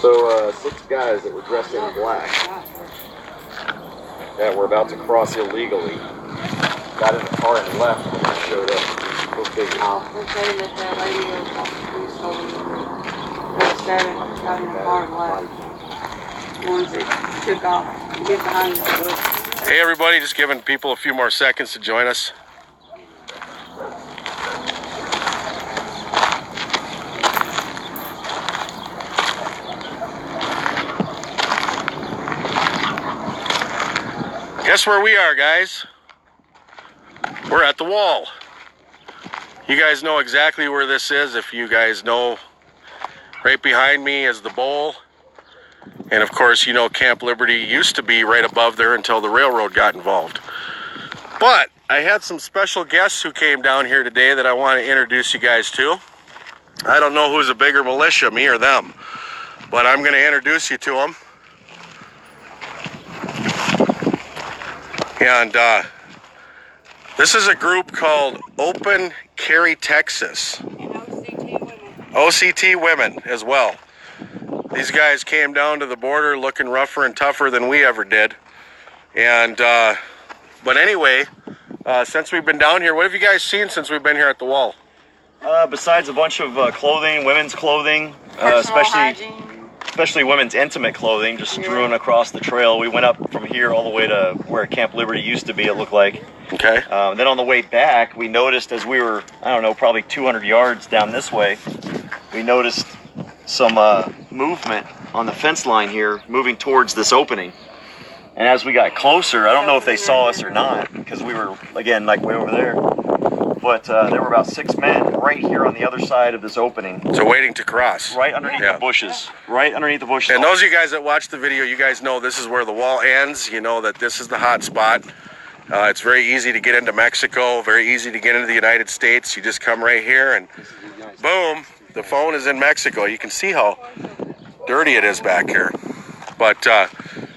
So, 6 guys that were dressed in black that were about to cross illegally got in the car and left when we showed up. Go figure. They're saying that that lady was off the police told me that 7 got in the car and left. The ones that took off to get behind the bush. Hey everybody, just giving people a few more seconds to join us. Guess where we are, guys? We're at the wall. You guys know exactly where this is. If you guys know, right behind me is the bowl. And of course, you know Camp Liberty used to be right above there until the railroad got involved. But I had some special guests who came down here today that I want to introduce you guys to. I don't know who's a bigger militia, me or them, but I'm going to introduce you to them. And this is a group called Open Carry Texas. OCT women as well. These guys came down to the border looking rougher and tougher than we ever did. And but anyway, since we've been down here, what have you guys seen since we've been here at the wall? Besides a bunch of clothing, women's clothing, especially women's intimate clothing, just strewn across the trail. We went up from here all the way to where Camp Liberty used to be, it looked like. Okay. Then on the way back, we noticed as we were, I don't know, probably 200 yards down this way, we noticed some movement on the fence line here, moving towards this opening. And as we got closer, I don't know if they saw us or not, because we were, again, like way over there. But there were about 6 men right here on the other side of this opening. So waiting to cross. Right underneath the bushes. Right underneath the bushes. And those of you guys that watch the video, you guys know this is where the wall ends. You know that this is the hot spot. It's very easy to get into Mexico, very easy to get into the United States. You just come right here and boom, the phone is in Mexico. You can see how dirty it is back here. But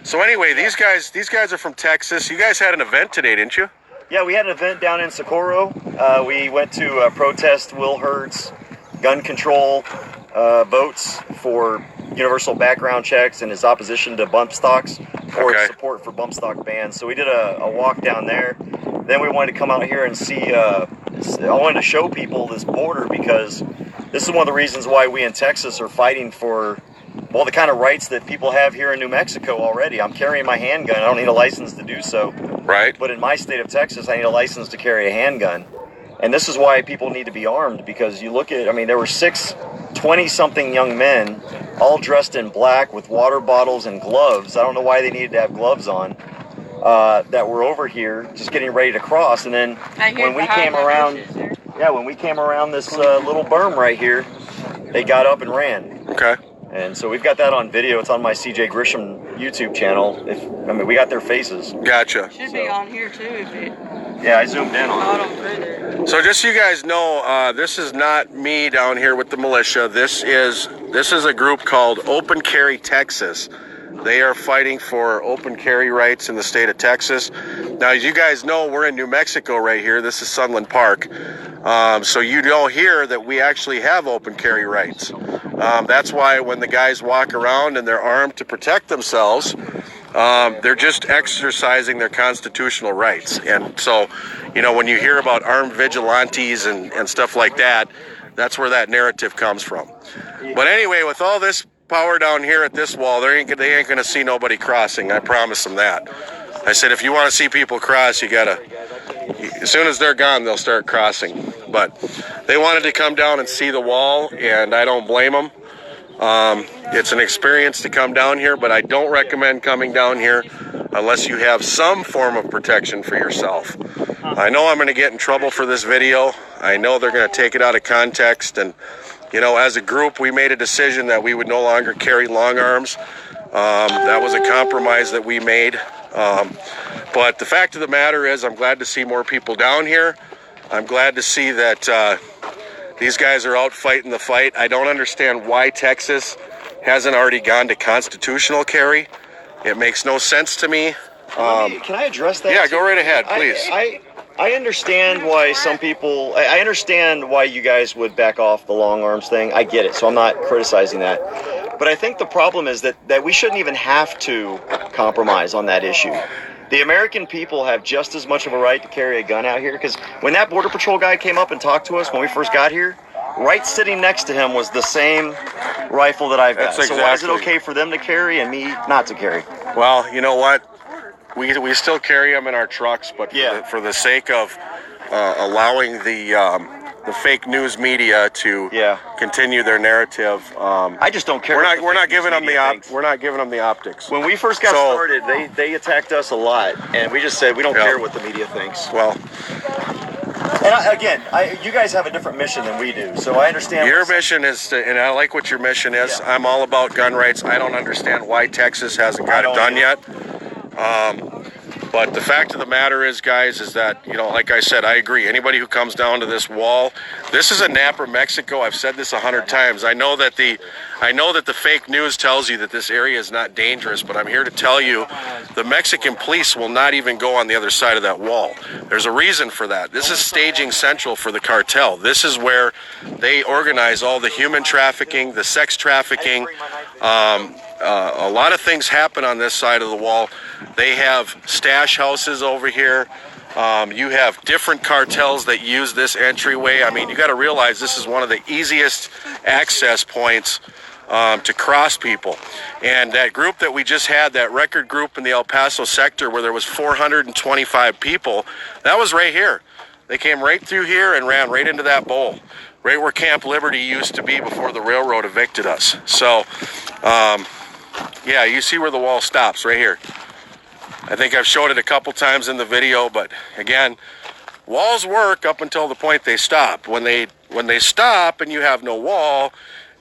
so anyway, these guys are from Texas. You guys had an event today, didn't you? Yeah, we had an event down in Socorro. We went to protest Will Hurd's gun control votes for universal background checks and his opposition to bump stocks, or his support for bump stock bans. So we did a walk down there. Then we wanted to come out here and see, I wanted to show people this border, because this is one of the reasons why we in Texas are fighting for, well, the kind of rights that people have here in New Mexico already. I'm carrying my handgun. I don't need a license to do so. Right. But in my state of Texas, I need a license to carry a handgun. And this is why people need to be armed, because you look at, I mean, there were 6 20-something young men, all dressed in black with water bottles and gloves. I don't know why they needed to have gloves on, that were over here just getting ready to cross. And then when we came around, when we came around this little berm right here, they got up and ran. Okay. And so we've got that on video. It's on my CJ Grisham YouTube channel. We got their faces. Gotcha. Should be on here too if it. Yeah, I zoomed in on it. So just so you guys know, this is not me down here with the militia. This is a group called Open Carry Texas. They are fighting for open carry rights in the state of Texas. Now, as you guys know, we're in New Mexico right here. This is Sunland Park. So you know here that we actually have open carry rights. That's why when the guys walk around and they're armed to protect themselves, they're just exercising their constitutional rights. And so, you know, when you hear about armed vigilantes and stuff like that, that's where that narrative comes from. But anyway, with all this power down here at this wall, they ain't going to see nobody crossing. I promise them that. I said, if you want to see people cross, you got to, as soon as they're gone, they'll start crossing. But they wanted to come down and see the wall, and I don't blame them. It's an experience to come down here, but I don't recommend coming down here unless you have some form of protection for yourself. I know I'm going to get in trouble for this video. I know they're going to take it out of context, and you know, as a group, we made a decision that we would no longer carry long arms. That was a compromise that we made. But the fact of the matter is, I'm glad to see more people down here. I'm glad to see that these guys are out fighting the fight. I don't understand why Texas hasn't already gone to constitutional carry. It makes no sense to me. Can I address that? Yeah, go right ahead, please. I understand why some people. I understand why you guys would back off the long arms thing. I get it, so I'm not criticizing that. But I think the problem is that we shouldn't even have to compromise on that issue. The American people have just as much of a right to carry a gun out here, because when that Border Patrol guy came up and talked to us when we first got here, right sitting next to him was the same rifle that I've got. That's So why is it exactly. okay for them to carry and me not to carry? Well, you know what? We still carry them in our trucks, but Yeah. for the sake of allowing the fake news media to Yeah. continue their narrative, I just don't care. we're not giving them the optics. When we first got So- started, they attacked us a lot, and we just said we don't Yeah. care what the media thinks. Well, And you guys have a different mission than we do, so I understand. your mission is to, and I like what your mission is. Yeah. I'm all about gun rights. I don't understand why Texas hasn't got it done yet. But the fact of the matter is, guys, is that, you know, like I said, I agree. Anybody who comes down to this wall, this is Anapra, Mexico. I've said this 100 times. I know that the fake news tells you that this area is not dangerous, but I'm here to tell you the Mexican police will not even go on the other side of that wall. There's a reason for that. This is staging central for the cartel. This is where they organize all the human trafficking, the sex trafficking. A lot of things happen on this side of the wall. They have stash houses over here. You have different cartels that use this entryway. I mean, you got to realize this is one of the easiest access points to cross people. And that group that we just had, that record group in the El Paso sector where there was 425 people, that was right here. They came right through here and ran right into that bowl, right where Camp Liberty used to be before the railroad evicted us. So, yeah, you see where the wall stops right here. I think I've showed it a couple times in the video, but again, walls work up until the point they stop. When they stop and you have no wall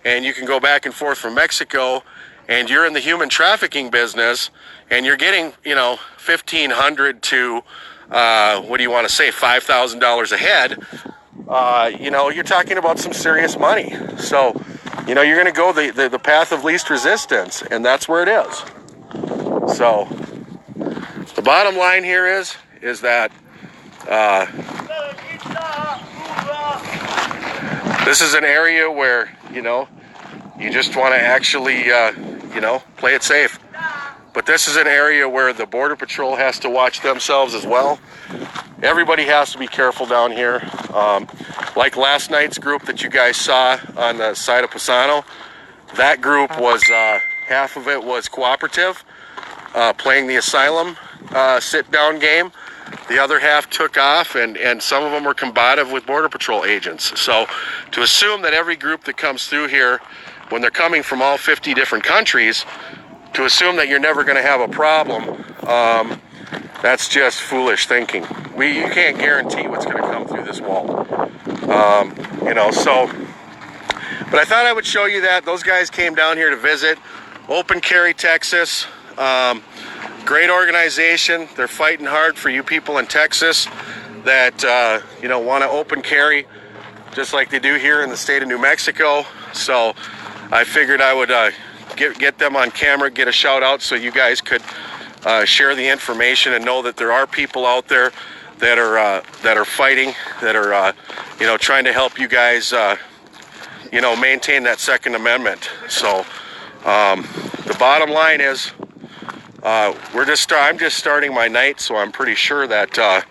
and you can go back and forth from Mexico and you're in the human trafficking business and you're getting, you know, $1,500 to what do you want to say, $5,000 a head, you know, you're talking about some serious money. So, you know, you're going to go the path of least resistance, and that's where it is. So the bottom line here is that this is an area where, you know, you just want to actually, you know, play it safe. But this is an area where the Border Patrol has to watch themselves as well. Everybody has to be careful down here. Like last night's group that you guys saw on the side of Pisano, that group was, half of it was cooperative, playing the asylum sit-down game. The other half took off, and some of them were combative with Border Patrol agents. So to assume that every group that comes through here, when they're coming from all 50 different countries, to assume that you're never going to have a problem, that's just foolish thinking. You can't guarantee what's going to come through this wall. You know, so, but I thought I would show you that. Those guys came down here to visit. Open Carry, Texas. Great organization. They're fighting hard for you people in Texas that, you know, want to open carry just like they do here in the state of New Mexico. So I figured I would get them on camera, get a shout out so you guys could share the information and know that there are people out there that are fighting, that are you know, trying to help you guys you know, maintain that Second Amendment. So the bottom line is I'm just starting my night, so I'm pretty sure that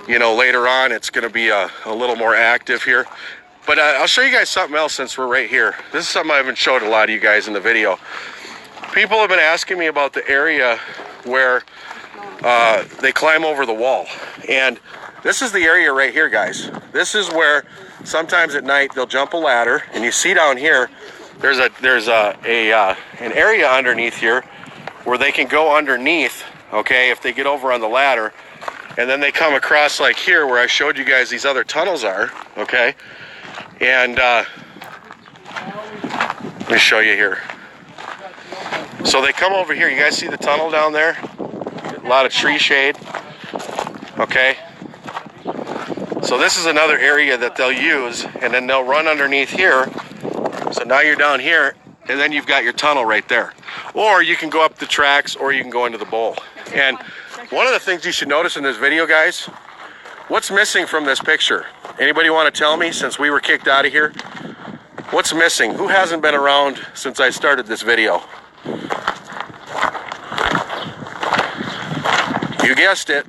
you know, later on it's going to be a little more active here. But I'll show you guys something else since we're right here. This is something I haven't showed a lot of you guys in the video. People have been asking me about the area where they climb over the wall. And this is the area right here, guys. This is where sometimes at night they'll jump a ladder. And you see down here, there's an area underneath here where they can go underneath, okay, if they get over on the ladder. And then they come across like here where I showed you guys these other tunnels are, okay? And let me show you here. So they come over here. You guys see the tunnel down there? A lot of tree shade. Okay. So this is another area that they'll use, and then they'll run underneath here. So now you're down here, and then you've got your tunnel right there. Or you can go up the tracks, or you can go into the bowl. And one of the things you should notice in this video, guys, What's missing from this picture? Anybody want to tell me, since we were kicked out of here? What's missing? Who hasn't been around since I started this video? You guessed it.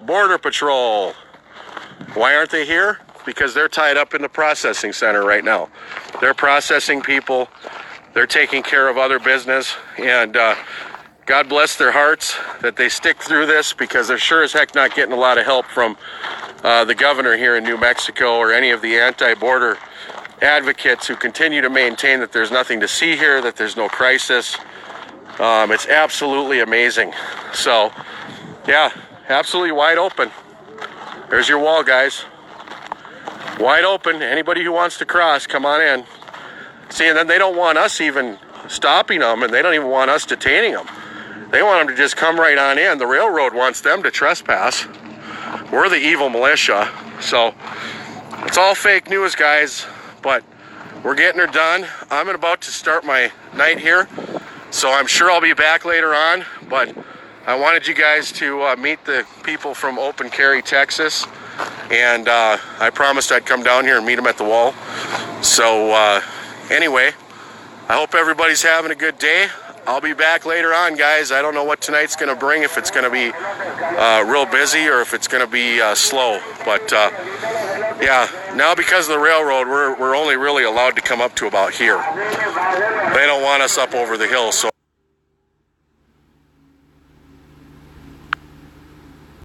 Border Patrol. Why aren't they here? Because they're tied up in the processing center right now. They're processing people. They're taking care of other business. And God bless their hearts that they stick through this, because they're sure as heck not getting a lot of help from the governor here in New Mexico or any of the anti-border advocates who continue to maintain that there's nothing to see here, that there's no crisis. It's absolutely amazing. So, yeah, absolutely wide open. There's your wall, guys. Wide open. Anybody who wants to cross, come on in. See, and then they don't want us even stopping them, and they don't even want us detaining them. They want them to just come right on in. The railroad wants them to trespass. We're the evil militia. So it's all fake news, guys, but we're getting her done. I'm about to start my night here, so I'm sure I'll be back later on, but I wanted you guys to meet the people from Open Carry, Texas, and I promised I'd come down here and meet them at the wall. So anyway, I hope everybody's having a good day. I'll be back later on, guys. I don't know what tonight's going to bring, if it's going to be real busy or if it's going to be slow. But yeah, now because of the railroad, we're only really allowed to come up to about here. They don't want us up over the hill, so